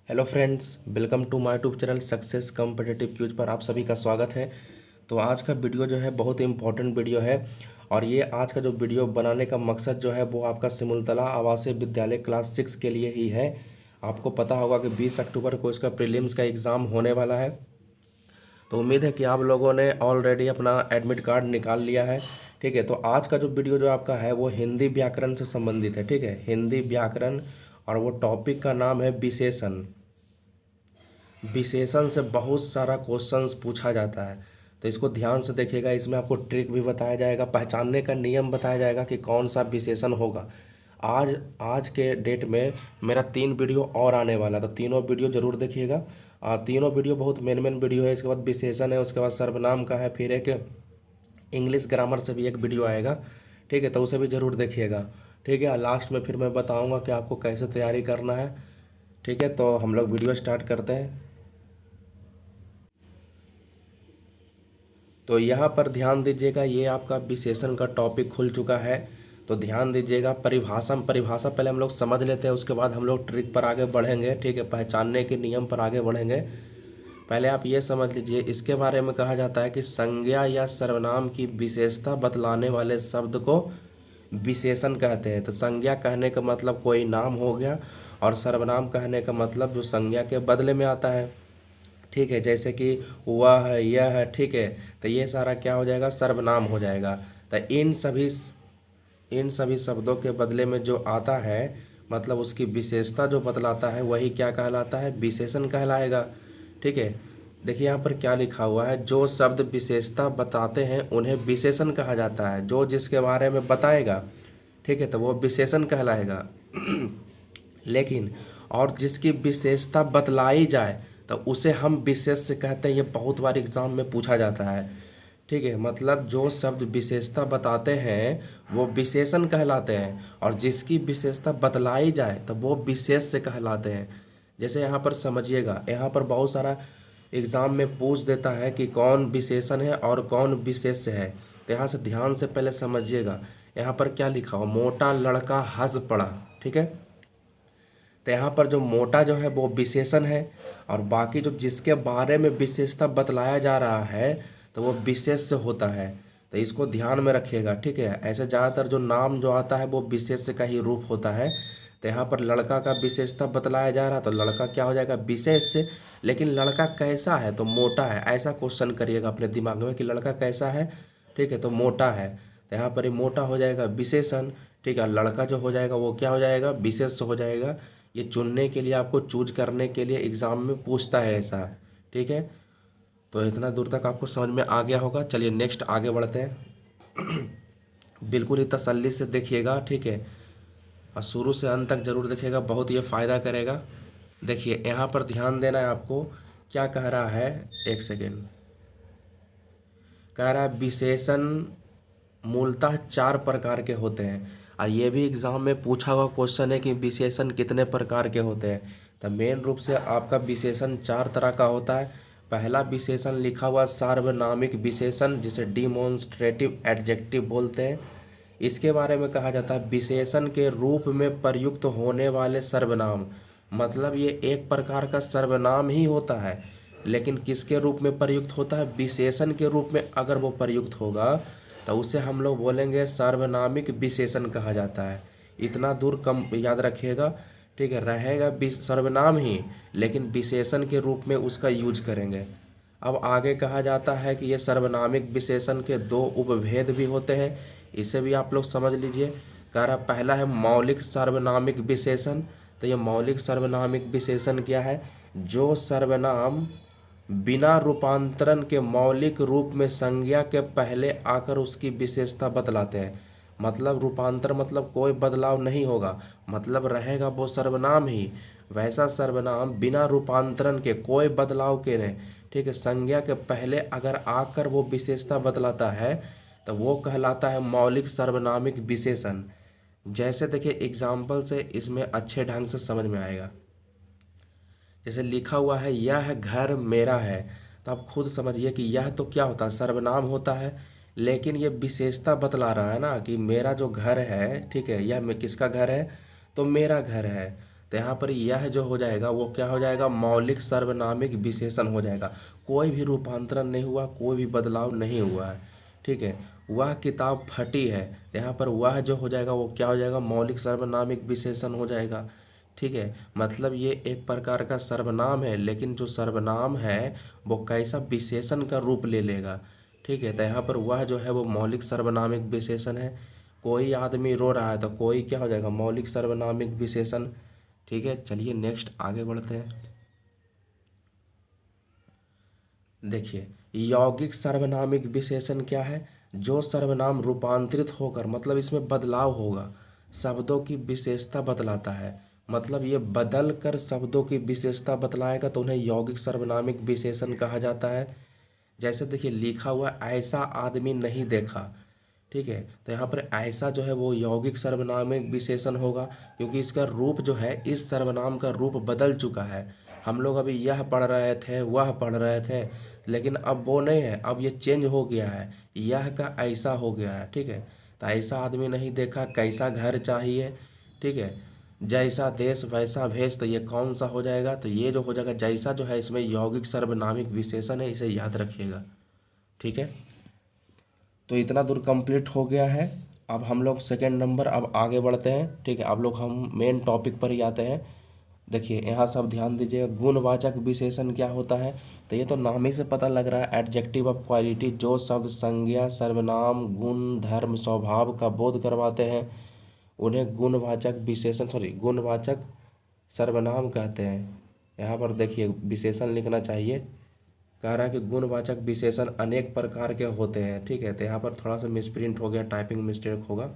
Hello friends, welcome to my YouTube channel success competitive quiz पर आप सभी का स्वागत है। तो आज का वीडियो जो है बहुत ही इम्पोर्टेंट वीडियो है और ये आज का जो वीडियो बनाने का मकसद जो है वो आपका सिमुलतला आवासीय विद्यालय क्लास 6 के लिए ही है। आपको पता होगा कि 20 अक्टूबर को इसका प्रीलिम्स का एग्ज़ाम होने वाला है। तो उम्मीद है कि आप लोगों ने ऑलरेडी अपना एडमिट कार्ड निकाल लिया है। ठीक है, तो आज का जो वीडियो जो आपका है वो हिंदी व्याकरण से संबंधित है। ठीक है, हिंदी व्याकरण और वो टॉपिक का नाम है विशेषण। विशेषण से बहुत सारा क्वेश्चंस पूछा जाता है, तो इसको ध्यान से देखिएगा। इसमें आपको ट्रिक भी बताया जाएगा, पहचानने का नियम बताया जाएगा कि कौन सा विशेषण होगा। आज आज के डेट में मेरा 3 वीडियो और आने वाला है, तो तीनों वीडियो ज़रूर देखिएगा। तीनों वीडियो बहुत मेन मेन वीडियो है। इसके बाद विशेषण है, उसके बाद सर्वनाम का है, फिर एक इंग्लिश ग्रामर से भी एक वीडियो आएगा। ठीक है, तो उसे भी ज़रूर देखिएगा। ठीक है, लास्ट में फिर मैं बताऊँगा कि आपको कैसे तैयारी करना है। ठीक है, तो हम लोग वीडियो स्टार्ट करते हैं। तो यहाँ पर ध्यान दीजिएगा, ये आपका विशेषण का टॉपिक खुल चुका है। तो ध्यान दीजिएगा, परिभाषा पहले हम लोग समझ लेते हैं, उसके बाद हम लोग ट्रिक पर आगे बढ़ेंगे। ठीक है, पहचानने के नियम पर आगे बढ़ेंगे। पहले आप ये समझ लीजिए, इसके बारे में कहा जाता है कि संज्ञा या सर्वनाम की विशेषता बतलाने वाले शब्द को विशेषण कहते हैं। तो संज्ञा कहने का मतलब कोई नाम हो गया, और सर्वनाम कहने का मतलब जो संज्ञा के बदले में आता है। ठीक है, जैसे कि वह है, यह है। ठीक है, तो ये सारा क्या हो जाएगा, सर्वनाम हो जाएगा। तो इन सभी शब्दों के बदले में जो आता है, मतलब उसकी विशेषता जो बतलाता है, वही क्या कहलाता है, विशेषण कहलाएगा। ठीक है, देखिए यहाँ पर क्या लिखा हुआ है, जो शब्द विशेषता बताते हैं उन्हें विशेषण कहा जाता है। जो जिसके बारे में बताएगा, ठीक है, तो वो विशेषण कहलाएगा। लेकिन और जिसकी विशेषता बतलाई जाए तो उसे हम विशेष्य कहते हैं। ये बहुत बार एग्जाम में पूछा जाता है। ठीक है, मतलब जो शब्द विशेषता बताते हैं वो विशेषण कहलाते हैं, और जिसकी विशेषता बतलाई जाए तो वो विशेष्य कहलाते हैं। जैसे यहाँ पर समझिएगा, यहाँ पर बहुत सारा एग्जाम में पूछ देता है कि कौन विशेषण है और कौन विशेष्य है। तो यहाँ से ध्यान से पहले समझिएगा, यहाँ पर क्या लिखा हो, मोटा लड़का हंस पड़ा। ठीक है, तो यहाँ पर जो मोटा जो है वो विशेषण है, और बाकी जो जिसके बारे में विशेषता बतलाया जा रहा है तो वो विशेष्य होता है। तो इसको ध्यान में रखिएगा। ठीक है, ऐसे ज़्यादातर जो नाम जो आता है वो विशेष्य का ही रूप होता है। तो यहाँ पर लड़का का विशेषता बतलाया जा रहा है, तो लड़का क्या हो जाएगा, विशेष्य। लेकिन लड़का कैसा है, तो मोटा है। ऐसा क्वेश्चन करिएगा अपने दिमाग में कि लड़का कैसा है। ठीक है, तो मोटा है, तो यहाँ पर ही मोटा हो जाएगा विशेषण। ठीक है, लड़का जो हो जाएगा वो क्या हो जाएगा, विशेष्य हो जाएगा। ये चुनने के लिए, आपको चूज करने के लिए एग्ज़ाम में पूछता है ऐसा। ठीक है, तो इतना दूर तक आपको समझ में आ गया होगा। चलिए नेक्स्ट आगे बढ़ते हैं। बिल्कुल ही तसल्ली से देखिएगा। ठीक है, और शुरू से अंत तक जरूर देखिएगा, बहुत ये फ़ायदा करेगा। देखिए यहाँ पर ध्यान देना है आपको, क्या कह रहा है, एक सेकेंड। कह रहा है विशेषण मूलतः 4 प्रकार के होते हैं, और ये भी एग्जाम में पूछा हुआ क्वेश्चन है कि विशेषण कितने प्रकार के होते हैं। तो मेन रूप से आपका विशेषण 4 तरह का होता है। पहला विशेषण लिखा हुआ सार्वनामिक विशेषण, जिसे डिमॉन्स्ट्रेटिव एडजेक्टिव बोलते हैं। इसके बारे में कहा जाता है विशेषण के रूप में प्रयुक्त होने वाले सर्वनाम। मतलब ये एक प्रकार का सर्वनाम ही होता है, लेकिन किसके रूप में प्रयुक्त होता है, विशेषण के रूप में अगर वो प्रयुक्त होगा तो उसे हम लोग बोलेंगे सार्वनामिक विशेषण कहा जाता है। इतना दूर कम याद रखिएगा। ठीक है, रहेगा सर्वनाम ही, लेकिन विशेषण के रूप में उसका यूज करेंगे। अब आगे कहा जाता है कि ये सर्वनामिक विशेषण के 2 उपभेद भी होते हैं, इसे भी आप लोग समझ लीजिए। कह रहा पहला है मौलिक सार्वनामिक विशेषण। तो ये मौलिक सार्वनामिक विशेषण क्या है, जो सर्वनाम बिना रूपांतरण के मौलिक रूप में संज्ञा के पहले आकर उसकी विशेषता बतलाते हैं। मतलब रूपांतर मतलब कोई बदलाव नहीं होगा, मतलब रहेगा वो सर्वनाम ही। वैसा सर्वनाम बिना रूपांतरण के, कोई बदलाव के नहीं, ठीक है, संज्ञा के पहले अगर आकर वो विशेषता बतलाता है तो वो कहलाता है मौलिक सार्वनामिक विशेषण। जैसे देखिए एग्जाम्पल से इसमें अच्छे ढंग से समझ में आएगा। जैसे लिखा हुआ है यह घर मेरा है, तो आप खुद समझिए कि यह तो क्या होता है, सर्वनाम होता है, लेकिन ये विशेषता बतला रहा है ना कि मेरा जो घर है, ठीक है, यह किसका घर है, तो मेरा घर है। तो यहाँ पर यह जो हो जाएगा वो क्या हो जाएगा, मौलिक सर्वनामिक विशेषण हो जाएगा। कोई भी रूपांतरण नहीं हुआ, कोई भी बदलाव नहीं हुआ है, ठीक है। वह किताब फटी है, यहाँ पर वह जो हो जाएगा वो क्या हो जाएगा, मौलिक सर्वनामिक विशेषण हो जाएगा, ठीक है। मतलब ये एक प्रकार का सर्वनाम है, लेकिन जो सर्वनाम है वो कैसा विशेषण का रूप ले लेगा, ठीक है। तो यहाँ पर वह जो है वो मौलिक सर्वनामिक विशेषण है। कोई आदमी रो रहा है तो कोई क्या हो जाएगा, मौलिक सर्वनामिक विशेषण, ठीक है। चलिए नेक्स्ट आगे बढ़ते हैं। देखिए यौगिक सर्वनामिक विशेषण क्या है, जो सर्वनाम रूपांतरित होकर, मतलब इसमें बदलाव होगा, शब्दों की विशेषता बतलाता है। मतलब ये बदल कर शब्दों की विशेषता बतलाएगा तो उन्हें यौगिक सर्वनामिक विशेषण कहा जाता है। जैसे देखिए लिखा हुआ ऐसा आदमी नहीं देखा, ठीक है। तो यहाँ पर ऐसा जो है वो यौगिक सर्वनामिक विशेषण होगा, क्योंकि इसका रूप जो है, इस सर्वनाम का रूप बदल चुका है। हम लोग अभी यह पढ़ रहे थे, वह पढ़ रहे थे, लेकिन अब वो नहीं है, अब ये चेंज हो गया है, यह का ऐसा हो गया है, ठीक है। तो ऐसा आदमी नहीं देखा, कैसा घर चाहिए, ठीक है। जैसा देश वैसा भेष, तो ये कौन सा हो जाएगा, तो ये जो हो जाएगा जैसा जो है इसमें यौगिक सर्वनामिक विशेषण है, इसे याद रखिएगा, ठीक है। तो इतना दूर कंप्लीट हो गया है। अब हम लोग सेकेंड नंबर अब आगे बढ़ते हैं, ठीक है। अब लोग हम मेन टॉपिक पर ही आते हैं। देखिए यहाँ सब ध्यान दीजिएगा, गुणवाचक विशेषण क्या होता है, तो ये तो नाम ही से पता लग रहा है, एडजेक्टिव ऑफ क्वालिटी, जो शब्द संज्ञा सर्वनाम गुण धर्म स्वभाव का बोध करवाते हैं उन्हें गुणवाचक विशेषण गुणवाचक सर्वनाम कहते हैं। यहाँ पर देखिए विशेषण लिखना चाहिए, कह रहा है कि गुणवाचक विशेषण अनेक प्रकार के होते हैं, ठीक है। तो यहाँ पर थोड़ा सा मिसप्रिंट हो गया, टाइपिंग मिस्टेक होगा,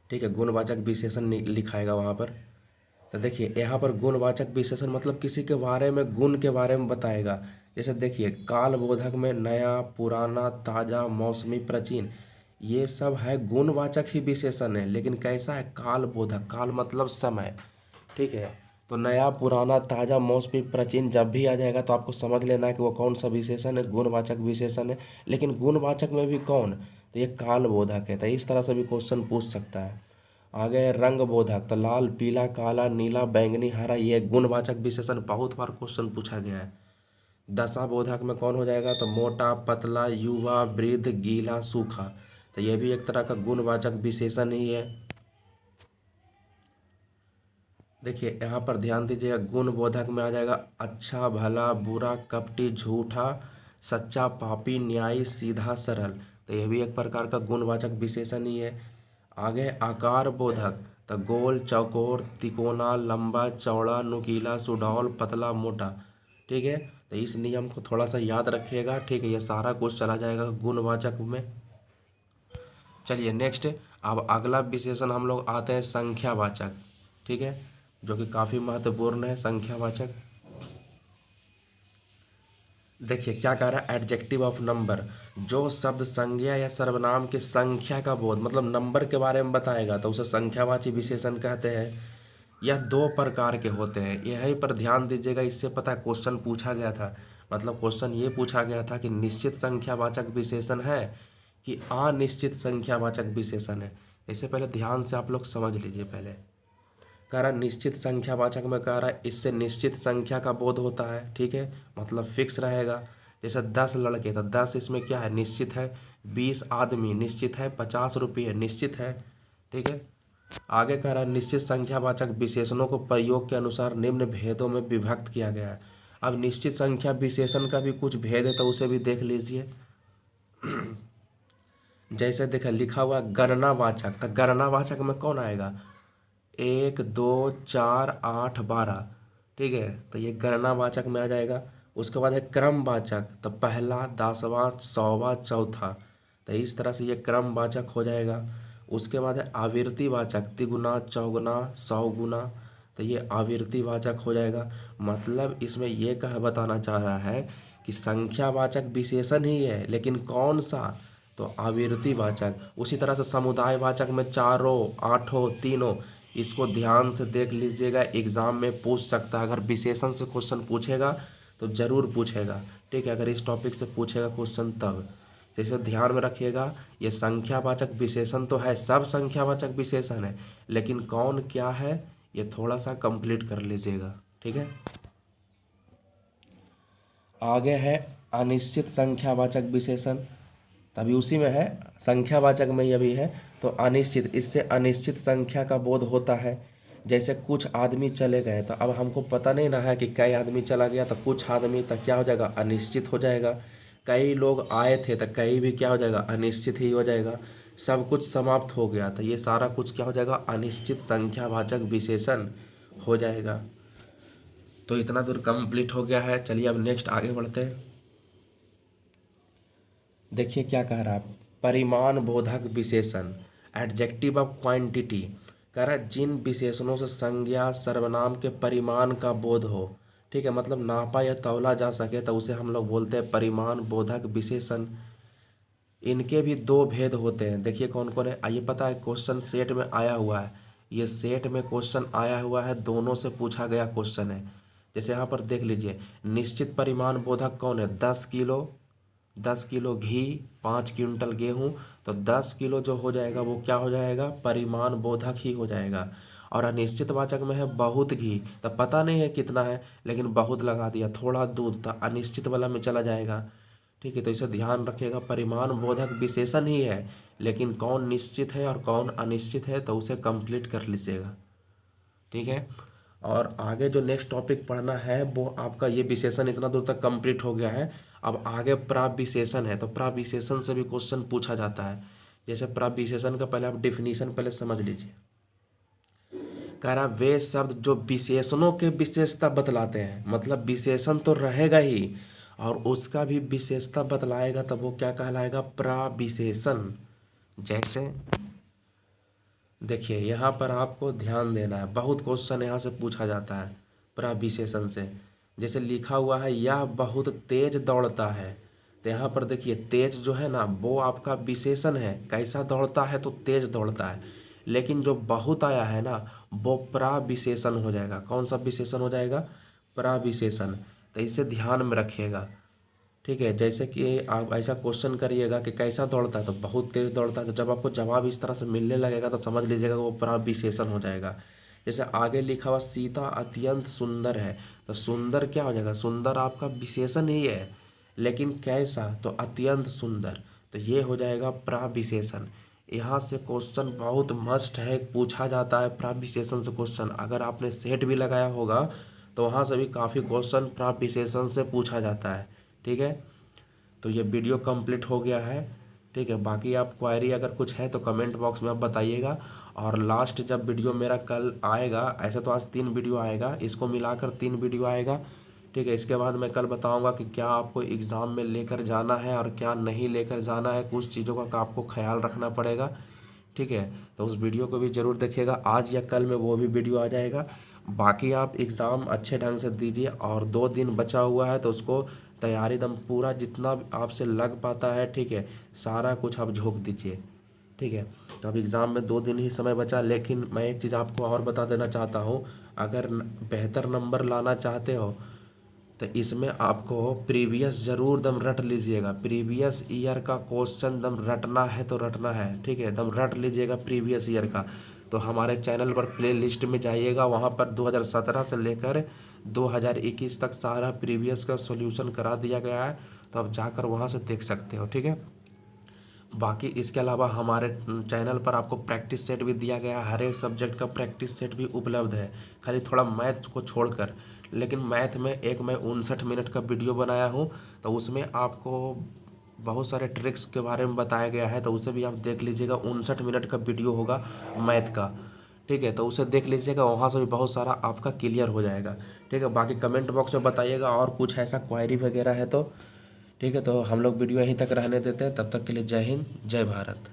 ठीक है। गुणवाचक विशेषण लिखाएगा वहाँ पर। तो देखिए यहाँ पर गुणवाचक विशेषण मतलब किसी के बारे में, गुण के बारे में बताएगा। जैसे देखिए काल बोधक में नया, पुराना, ताज़ा, मौसमी, प्राचीन, ये सब है गुणवाचक ही विशेषण है, लेकिन कैसा है, काल बोधक, काल मतलब समय, ठीक है। तो नया, पुराना, ताज़ा, मौसमी, प्राचीन जब भी आ जाएगा तो आपको समझ लेना है कि वो कौन सा विशेषण है, गुणवाचक विशेषण है। लेकिन गुणवाचक में भी कौन, तो ये काल बोधक है। तो इस तरह से भी क्वेश्चन पूछ सकता है। आगे रंग बोधक, तो लाल, पीला, काला, नीला, बैंगनी, हरा, ये गुणवाचक विशेषण बहुत बार क्वेश्चन पूछा गया है। दशा बोधक में कौन हो जाएगा, तो मोटा, पतला, युवा, वृद्ध, गीला, सूखा, तो ये भी एक तरह का गुणवाचक विशेषण ही है। देखिए यहाँ पर ध्यान दीजिएगा, गुण बोधक में आ जाएगा अच्छा, भला, बुरा, कपटी, झूठा, सच्चा, पापी, न्यायी, सीधा, सरल, तो यह भी एक प्रकार का गुणवाचक विशेषण ही है। आगे आकार बोधक, तो गोल, चौकोर, तिकोना, लंबा, चौड़ा, नुकीला, सुडौल, पतला, मोटा, ठीक है। तो इस नियम को थोड़ा सा याद रखिएगा, ठीक है। ये सारा कुछ चला जाएगा गुणवाचक में। चलिए नेक्स्ट, अब अगला विशेषण हम लोग आते हैं संख्यावाचक, ठीक है, जो कि काफ़ी महत्वपूर्ण है संख्यावाचक। देखिए क्या कह रहा है, एडजेक्टिव ऑफ नंबर, जो शब्द संज्ञा या सर्वनाम के संख्या का बोध, मतलब नंबर के बारे में बताएगा तो उसे संख्यावाची विशेषण कहते हैं। यह दो प्रकार के होते हैं, यहीं पर ध्यान दीजिएगा। इससे पता है क्वेश्चन पूछा गया था, मतलब क्वेश्चन ये पूछा गया था कि निश्चित संख्यावाचक विशेषण है कि अनिश्चित संख्यावाचक विशेषण है। इससे पहले ध्यान से आप लोग समझ लीजिए। पहले कह रहा निश्चित संख्यावाचक में कह रहा है इससे निश्चित संख्या का बोध होता है, ठीक है, मतलब फिक्स रहेगा। जैसे 10 लड़के, तो 10 इसमें क्या है, निश्चित है। 20 आदमी निश्चित है। 50 रुपये निश्चित है, ठीक है। आगे कह रहा है निश्चित संख्यावाचक विशेषणों को प्रयोग के अनुसार निम्न भेदों में विभक्त किया गया है। अब निश्चित संख्या विशेषण का भी कुछ भेद है, तो उसे भी देख लीजिए। जैसे देखा लिखा हुआ गणनावाचक, तो गणनावाचक में कौन आएगा, 1, 2, 4, 8, 12, ठीक है। तो ये गणनावाचक में आ जाएगा। उसके बाद है क्रमवाचक, तो पहला, 10वां, 100वां, चौथा, तो इस तरह से ये क्रमवाचक हो जाएगा। उसके बाद है आवृत्तिवाचक, तिगुना, चौगुना, 100 गुना, तो ये आवृत्तिवाचक हो जाएगा। मतलब इसमें ये कह बताना चाह रहा है कि संख्यावाचक विशेषण ही है, लेकिन कौन सा, तो आवृत्तिवाचक। उसी तरह से समुदायवाचक में चारों, आठों, तीनों, इसको ध्यान से देख लीजिएगा, एग्जाम में पूछ सकता है। अगर विशेषण से क्वेश्चन पूछेगा तो जरूर पूछेगा, ठीक है। अगर इस टॉपिक से पूछेगा क्वेश्चन तब, जैसे ध्यान में रखिएगा, ये संख्यावाचक विशेषण तो है, सब संख्यावाचक विशेषण है, लेकिन कौन क्या है ये थोड़ा सा कंप्लीट कर लीजिएगा, ठीक है। आगे है अनिश्चित संख्यावाचक विशेषण, तभी उसी में है, संख्यावाचक में ही अभी है। तो अनिश्चित, इससे अनिश्चित संख्या का बोध होता है। जैसे कुछ आदमी चले गए, तो अब हमको पता नहीं ना है कि कई आदमी चला गया, तो कुछ आदमी तक क्या हो जाएगा, अनिश्चित हो जाएगा। कई लोग आए थे, तो कई भी क्या हो जाएगा, अनिश्चित ही हो जाएगा। सब कुछ समाप्त हो गया, तो ये सारा कुछ क्या हो जाएगा, अनिश्चित संख्यावाचक विशेषण हो जाएगा। तो इतना दूर कंप्लीट हो गया है। चलिए अब नेक्स्ट आगे बढ़ते हैं। देखिए क्या कह रहा है, परिमाण बोधक विशेषण, एडजेक्टिव ऑफ क्वांटिटी। कह रहा है जिन विशेषणों से संज्ञा सर्वनाम के परिमाण का बोध हो, ठीक है, मतलब नापा या तौला जा सके, तो उसे हम लोग बोलते हैं परिमाण बोधक विशेषण। इनके भी दो भेद होते हैं। देखिए कौन कौन है, आइए पता है, क्वेश्चन सेट में आया हुआ है, ये सेट में क्वेश्चन आया हुआ है, दोनों से पूछा गया क्वेश्चन है। जैसे यहाँ पर देख लीजिए, निश्चित परिमाण बोधक कौन है, 10 किलो घी, 5 क्विंटल गेहूँ, तो 10 किलो जो हो जाएगा वो क्या हो जाएगा, परिमाण बोधक ही हो जाएगा। और अनिश्चित वाचक में है बहुत घी, तो पता नहीं है कितना है, लेकिन बहुत लगा दिया, थोड़ा दूध, तो अनिश्चित वाला में चला जाएगा, ठीक है। तो इसे ध्यान रखिएगा, परिमाण बोधक विशेषण ही है, लेकिन कौन निश्चित है और कौन अनिश्चित है, तो उसे कंप्लीट कर लीजिएगा, ठीक है। और आगे जो नेक्स्ट टॉपिक पढ़ना है वो आपका, ये विशेषण इतना दूर तक कंप्लीट हो गया है। अब आगे प्राविशेषण है, तो प्राविशेषण से भी क्वेश्चन पूछा जाता है। जैसे प्राविशेषण का पहले आप डिफिनीशन पहले समझ लीजिए। कह रहा वे शब्द जो विशेषणों के विशेषता बतलाते हैं, मतलब विशेषण तो रहेगा ही और उसका भी विशेषता बतलाएगा, तब वो क्या कहलाएगा, प्राविशेषण। जैसे देखिए यहाँ पर आपको ध्यान देना है, बहुत क्वेश्चन यहाँ से पूछा जाता है प्राविशेषण से। जैसे लिखा हुआ है यह बहुत तेज दौड़ता है, तो यहाँ पर देखिए तेज जो है ना वो आपका विशेषण है, कैसा दौड़ता है, तो तेज दौड़ता है। लेकिन जो बहुत आया है ना वो प्राविशेषण हो जाएगा। कौन सा विशेषण हो जाएगा, प्राविशेषण। तो इसे ध्यान में रखिएगा, ठीक है। जैसे कि आप ऐसा क्वेश्चन करिएगा कि कैसा दौड़ता है, तो बहुत तेज दौड़ता है, तो जब आपको जवाब इस तरह से मिलने लगेगा तो समझ लीजिएगा वो प्राविशेषण हो जाएगा। जैसे आगे लिखा हुआ सीता अत्यंत सुंदर है, तो सुंदर क्या हो जाएगा, सुंदर आपका विशेषण ही है, लेकिन कैसा, तो अत्यंत सुंदर, तो ये हो जाएगा प्राविशेषण। यहाँ से क्वेश्चन बहुत मस्ट है, पूछा जाता है प्राविशेषण से क्वेश्चन। अगर आपने सेट भी लगाया होगा तो वहाँ से भी काफ़ी क्वेश्चन प्राविशेषण से पूछा जाता है, ठीक है। तो ये वीडियो कंप्लीट हो गया है, ठीक है। बाकी आप क्वायरी अगर कुछ है तो कमेंट बॉक्स में आप बताइएगा। और लास्ट जब वीडियो मेरा कल आएगा, ऐसे तो आज 3 वीडियो आएगा, इसको मिलाकर 3 वीडियो आएगा, ठीक है। इसके बाद मैं कल बताऊंगा कि क्या आपको एग्ज़ाम में लेकर जाना है और क्या नहीं लेकर जाना है, कुछ चीज़ों का आपको ख्याल रखना पड़ेगा, ठीक है। तो उस वीडियो को भी ज़रूर देखिएगा, आज या कल में वो भी वीडियो आ जाएगा। बाकी आप एग्ज़ाम अच्छे ढंग से दीजिए, और 2 दिन बचा हुआ है तो उसको तैयारी दम पूरा जितना आपसे लग पाता है, ठीक है, सारा कुछ आप झोंक दीजिए, ठीक है। तो अब एग्ज़ाम में 2 दिन ही समय बचा, लेकिन मैं एक चीज़ आपको और बता देना चाहता हूँ, अगर बेहतर नंबर लाना चाहते हो तो इसमें आपको प्रीवियस ज़रूर दम रट लीजिएगा। प्रीवियस ईयर का क्वेश्चन दम रटना है तो रटना है, ठीक है, दम रट लीजिएगा प्रीवियस ईयर का। तो हमारे चैनल पर प्ले लिस्ट में जाइएगा, वहाँ पर 2017 से लेकर 2021 तक सारा प्रीवियस का सॉल्यूशन करा दिया गया है, तो आप जाकर वहाँ से देख सकते हो, ठीक है। बाकी इसके अलावा हमारे चैनल पर आपको प्रैक्टिस सेट भी दिया गया है, हर एक सब्जेक्ट का प्रैक्टिस सेट भी उपलब्ध है, खाली थोड़ा मैथ को छोड़कर। लेकिन मैथ में एक मैं 59 मिनट का वीडियो बनाया हूँ, तो उसमें आपको बहुत सारे ट्रिक्स के बारे में बताया गया है, तो उसे भी आप देख लीजिएगा। 59 मिनट का वीडियो होगा मैथ का, ठीक है, तो उसे देख लीजिएगा, वहाँ से भी बहुत सारा आपका क्लियर हो जाएगा, ठीक है। बाकी कमेंट बॉक्स में बताइएगा और कुछ ऐसा क्वायरी वगैरह है तो, ठीक है। तो हम लोग वीडियो यहीं तक रहने देते हैं, तब तक के लिए जय हिंद, जय भारत।